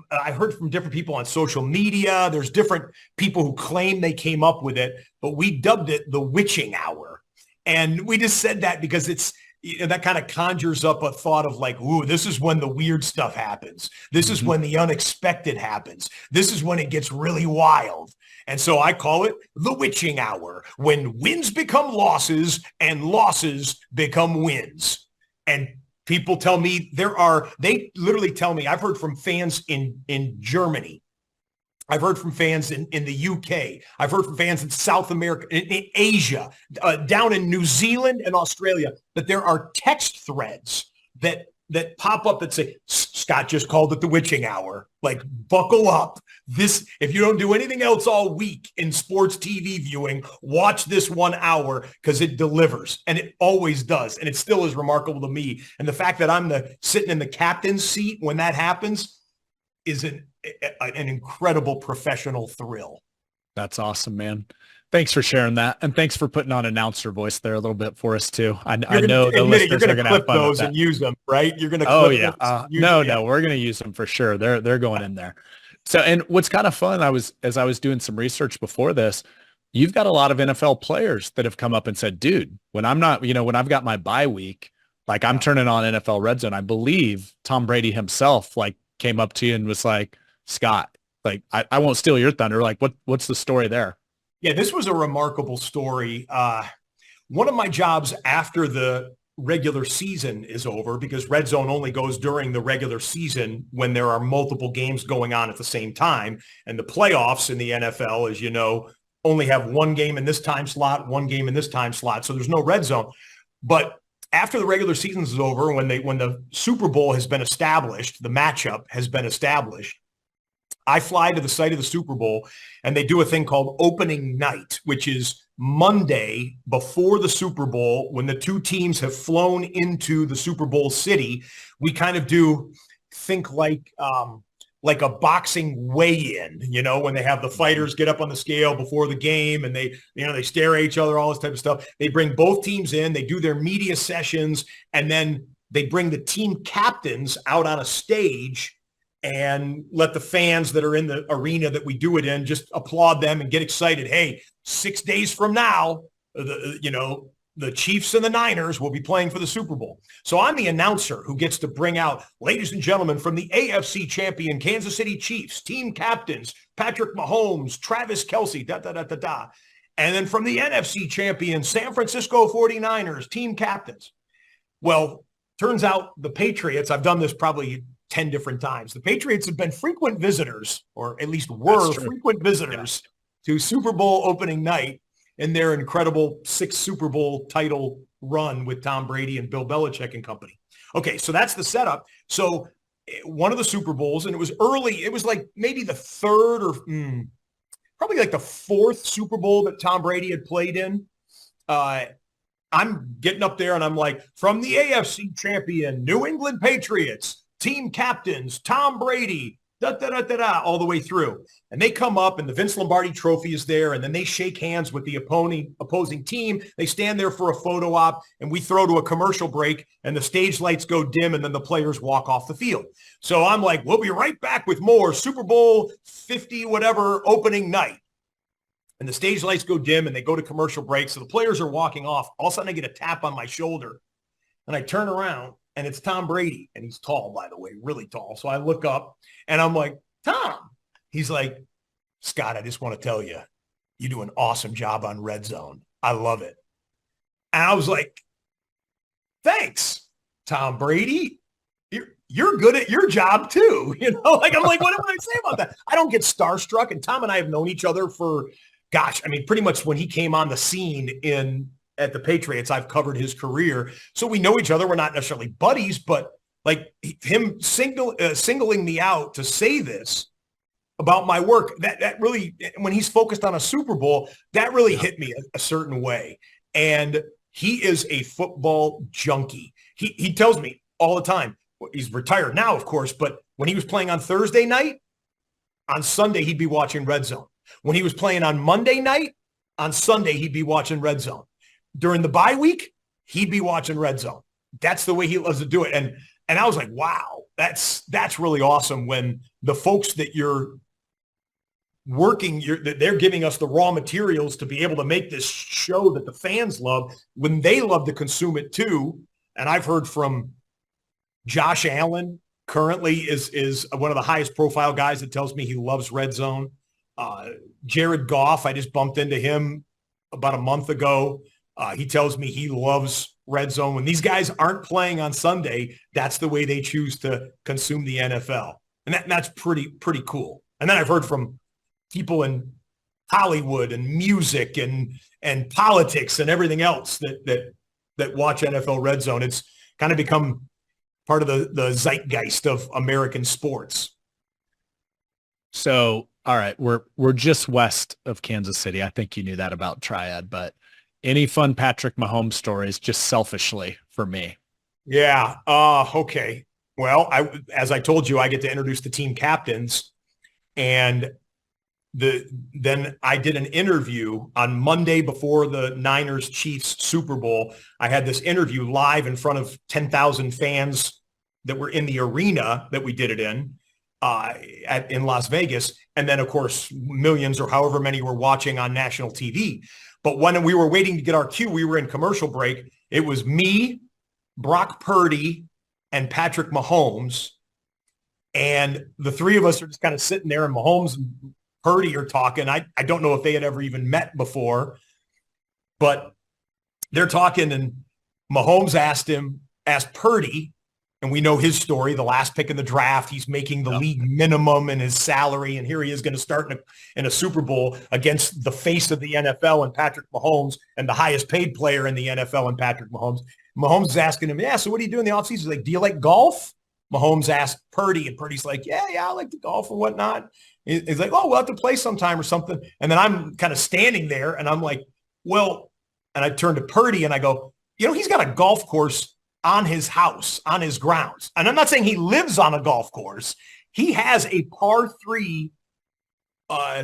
I heard from different people on social media. There's different people who claim they came up with it, but we dubbed it the witching hour. And we just said that because it's, that kind of conjures up a thought of like, ooh, this is when the weird stuff happens. This is when the unexpected happens. This is when it gets really wild. And so I call it the witching hour, when wins become losses and losses become wins. And people tell me they literally tell me, I've heard from fans in Germany. I've heard from fans in the UK. I've heard from fans in South America, in Asia, down in New Zealand and Australia, that there are text threads that that pop up that say, Scott just called it the witching hour. Like, buckle up. This, if you don't do anything else all week in sports TV viewing, watch this 1 hour because it delivers, and it always does. And it still is remarkable to me. And the fact that I'm sitting in the captain's seat when that happens is an incredible professional thrill. That's awesome, man. Thanks for sharing that. And thanks for putting on announcer voice there a little bit for us too. I know the listeners are going to clip those and use them, right? You're going to clip those. No, we're going to use them for sure. They're going in there. So, and what's kind of fun, as I was doing some research before this, you've got a lot of NFL players that have come up and said, dude, when I'm not, when I've got my bye week, like I'm turning on NFL Red Zone. I believe Tom Brady himself like came up to you and was like, Scott, like I won't steal your thunder. Like what's the story there? Yeah, this was a remarkable story. One of my jobs after the regular season is over, because Red Zone only goes during the regular season when there are multiple games going on at the same time. And the playoffs in the NFL, as you know, only have one game in this time slot, one game in this time slot. So there's no Red Zone. But after the regular season is over, when the Super Bowl has been established, the matchup has been established, I fly to the site of the Super Bowl, and they do a thing called opening night, which is Monday before the Super Bowl. When the two teams have flown into the Super Bowl city, we kind of think like a boxing weigh-in, when they have the fighters get up on the scale before the game and they stare at each other, all this type of stuff. They bring both teams in, they do their media sessions, and then they bring the team captains out on a stage and let the fans that are in the arena that we do it in just applaud them and get excited. Hey, 6 days from now, the Chiefs and the Niners will be playing for the Super Bowl. So I'm the announcer who gets to bring out, ladies and gentlemen, from the AFC champion Kansas City Chiefs, team captains, Patrick Mahomes, Travis Kelce, da-da-da-da-da. And then from the NFC champion, San Francisco 49ers, team captains. Well, turns out the Patriots, I've done this probably 10 different times. The Patriots have been frequent visitors, or at least were frequent visitors to Super Bowl opening night in their incredible 6 Super Bowl title run with Tom Brady and Bill Belichick and company. Okay, so that's the setup. So one of the Super Bowls, and it was early, it was like maybe the third or probably like the 4th Super Bowl that Tom Brady had played in. I'm getting up there and I'm like, from the AFC champion, New England Patriots, team captains, Tom Brady, all the way through. And they come up and the Vince Lombardi trophy is there, and then they shake hands with the opposing team. They stand there for a photo op, and we throw to a commercial break, and the stage lights go dim, and then the players walk off the field. So I'm like, we'll be right back with more Super Bowl 50 whatever opening night. And the stage lights go dim, and they go to commercial break. So the players are walking off. All of a sudden I get a tap on my shoulder, and I turn around, and it's Tom Brady. And he's tall, by the way, really tall. So I look up, and I'm like, Tom. He's like, Scott, I just want to tell you, you do an awesome job on Red Zone. I love it. And I was like, thanks, Tom Brady. You're good at your job too. I'm like, what am I say about that? I don't get starstruck. And Tom and I have known each other for, pretty much when he came on the scene at the Patriots, I've covered his career. So we know each other. We're not necessarily buddies, but like him singling me out to say this about my work, that really, when he's focused on a Super Bowl, that really hit me a certain way. And he is a football junkie. He tells me all the time, he's retired now, of course, but when he was playing on Thursday night, on Sunday, he'd be watching Red Zone. When he was playing on Monday night, on Sunday, he'd be watching Red Zone. During the bye week, he'd be watching Red Zone. That's the way he loves to do it. And I was like, wow, that's really awesome when the folks that you're working, that they're giving us the raw materials to be able to make this show that the fans love, when they love to consume it too. And I've heard from Josh Allen, currently is one of the highest profile guys that tells me he loves Red Zone. Jared Goff, I just bumped into him about a month ago. He tells me he loves Red Zone. When these guys aren't playing on Sunday, that's the way they choose to consume the NFL. And that's pretty cool. And then I've heard from people in Hollywood and music and politics and everything else that watch NFL Red Zone. It's kind of become the zeitgeist of American sports. So, all right, we're just west of Kansas City. I think you knew that about Triad, but any fun Patrick Mahomes stories, just selfishly for me? Yeah. Okay. Well, as I told you, I get to introduce the team captains, and then I did an interview on Monday before the Niners Chiefs Super Bowl. I had this interview live in front of 10,000 fans that were in the arena that we did it in Las Vegas. And then, of course, millions or however many were watching on national TV. But when we were waiting to get our cue, we were in commercial break. It was me, Brock Purdy, and Patrick Mahomes. And the three of us are just kind of sitting there, and Mahomes and Purdy are talking. I don't know if they had ever even met before, but they're talking, and Mahomes asked Purdy, and we know his story, the last pick in the draft. He's making the league minimum in his salary, and here he is going to start in a Super Bowl against the face of the NFL and Patrick Mahomes, and the highest paid player in the NFL and Patrick Mahomes. Mahomes is asking him, so what do you do in the offseason? He's like, do you like golf? Mahomes asked Purdy, and Purdy's like, yeah, I like to golf and whatnot. He's like, oh, we'll have to play sometime or something. And then I'm kind of standing there, and I'm like, well, and I turn to Purdy, and I go, he's got a golf course on his house, on his grounds. And I'm not saying he lives on a golf course. He has a par three,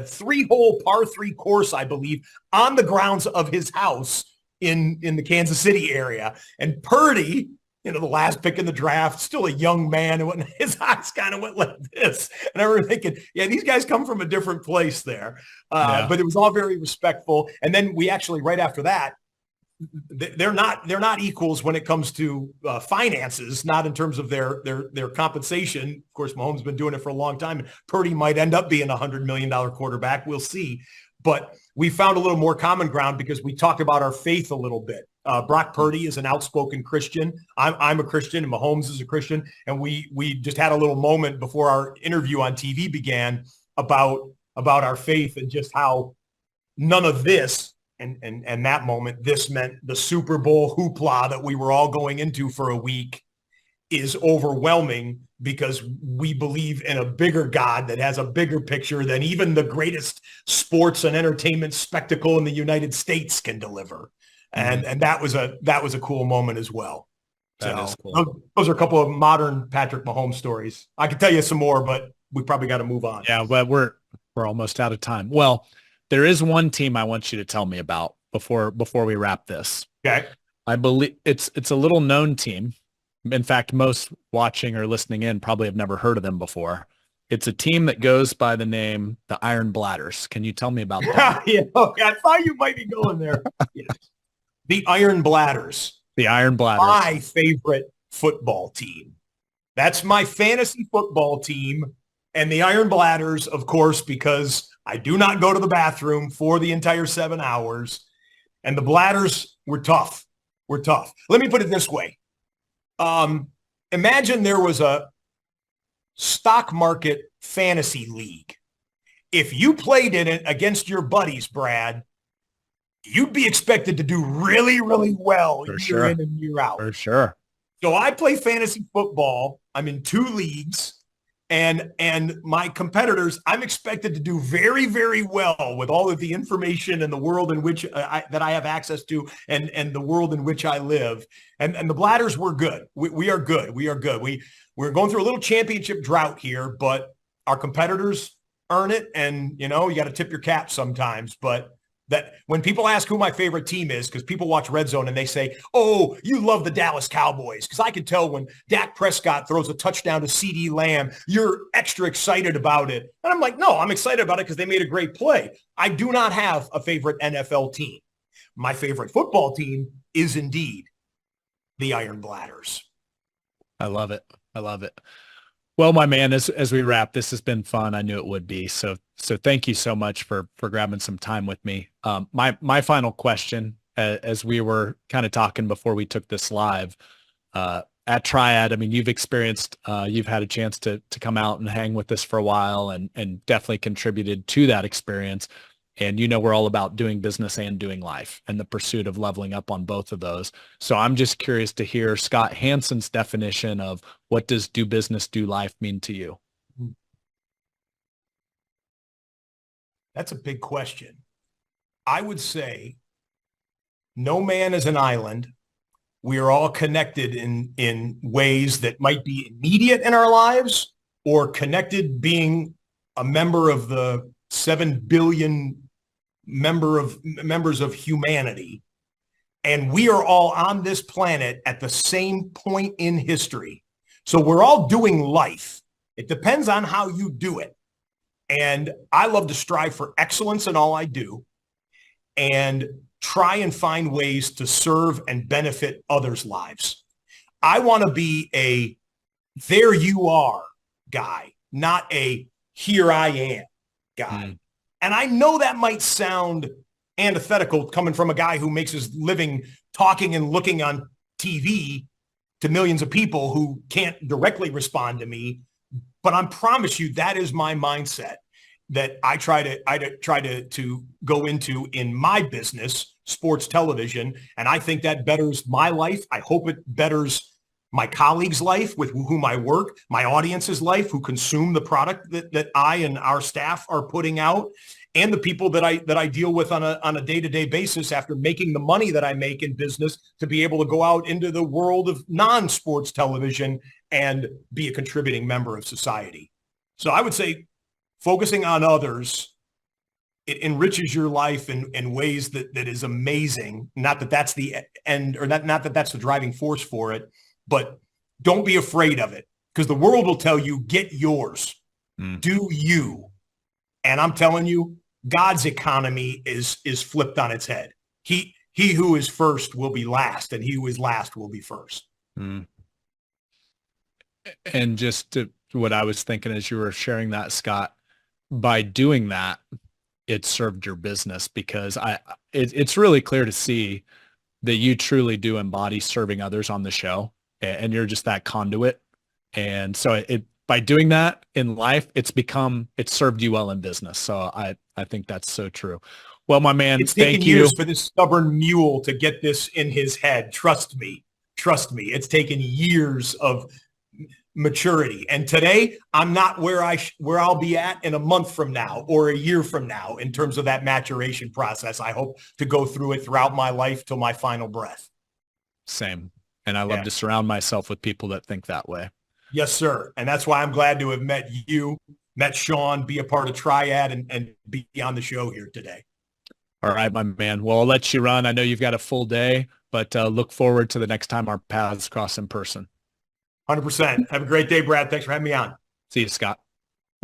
three-hole par three course, I believe, on the grounds of his house in the Kansas City area. And Purdy, the last pick in the draft, still a young man, and his eyes kind of went like this. And I remember thinking, these guys come from a different place there. But it was all very respectful. And then we actually, right after that, they're not equals when it comes to finances, not in terms of their compensation. Of course, Mahomes has been doing it for a long time, and Purdy might end up being a $100 million quarterback. We'll see. But we found a little more common ground because we talked about our faith a little bit. Brock Purdy is an outspoken Christian. I'm a Christian, and Mahomes is a Christian. And we just had a little moment before our interview on TV began about our faith, and just how none of this and that moment, this meant the Super Bowl hoopla that we were all going into for a week is overwhelming, because we believe in a bigger God that has a bigger picture than even the greatest sports and entertainment spectacle in the United States can deliver. And that was a cool moment as well. That is cool. Those are a couple of modern Patrick Mahomes stories. I could tell you some more, but we probably got to move on. Yeah, but we're almost out of time. Well, there is one team I want you to tell me about before we wrap this. Okay. I believe it's a little known team. In fact, most watching or listening in probably have never heard of them before. It's a team that goes by the name the Iron Bladders. Can you tell me about that? Yeah, okay. I thought you might be going there. Yes. The Iron Bladders. The Iron Bladders. My favorite football team. That's my fantasy football team. And the Iron Bladders, of course, because I do not go to the bathroom for the entire 7 hours. And the Bladders were tough. Let me put it this way. Imagine there was a stock market fantasy league. If you played in it against your buddies, Brad, you'd be expected to do really, really well year in and year out. For sure. So I play fantasy football. I'm in 2 leagues. And my competitors, I'm expected to do very, very well with all of the information and the world in which that I have access to, and the world in which I live. And the Bladders were good. We are good. We're going through a little championship drought here, but our competitors earn it. And, you got to tip your cap sometimes. But that when people ask who my favorite team is, because people watch Red Zone and they say, oh, you love the Dallas Cowboys, because I can tell when Dak Prescott throws a touchdown to CeeDee Lamb, you're extra excited about it. And I'm like, no, I'm excited about it because they made a great play. I do not have a favorite NFL team. My favorite football team is indeed the Iron Bladders. I love it. Well, my man, as we wrap, this has been fun. I knew it would be. So thank you so much for grabbing some time with me. My final question, as we were kind of talking before we took this live, at Triad, I mean, you've had a chance to come out and hang with us for a while, and definitely contributed to that experience. And we're all about doing business and doing life and the pursuit of leveling up on both of those. So I'm just curious to hear Scott Hansen's definition of what does do business, do life mean to you? That's a big question. I would say no man is an island. We are all connected in ways that might be immediate in our lives, or connected being a member of the 7 billion members of humanity. And we are all on this planet at the same point in history. So we're all doing life. It depends on how you do it. And I love to strive for excellence in all I do and try and find ways to serve and benefit others' lives. I want to be a there you are guy, not a here I am guy. And I know that might sound antithetical coming from a guy who makes his living talking and looking on TV to millions of people who can't directly respond to me. But I promise you, that is my mindset that I try to go into in my business, sports television. And I think that betters my life. I hope it betters my colleagues' life with whom I work, my audience's life who consume the product that I and our staff are putting out, and the people that I deal with on a day-to-day basis after making the money that I make in business to be able to go out into the world of non-sports television and be a contributing member of society. So I would say focusing on others, it enriches your life in ways that is amazing. Not that that's the end, or not that that's the driving force for it, but don't be afraid of it, because the world will tell you, get yours, do you. And I'm telling you, God's economy is flipped on its head. He who is first will be last, and he who is last will be first. And just what I was thinking as you were sharing that, Scott, by doing that, it served your business, because it's really clear to see that you truly do embody serving others on the show, and you're just that conduit. And so by doing that in life, it's served you well in business. So I think that's so true. Well, my man, it's taken years for this stubborn mule to get this in his head. Trust me. It's taken years of maturity. And today I'm not where I'll be at in a month from now or a year from now in terms of that maturation process. I hope to go through it throughout my life till my final breath. Same. And I love to surround myself with people that think that way. Yes, sir. And that's why I'm glad to have met you, met Sean, be a part of Triad, and be on the show here today. All right, my man. Well, I'll let you run. I know you've got a full day, but look forward to the next time our paths cross in person. 100%. Have a great day, Brad. Thanks for having me on. See you, Scott.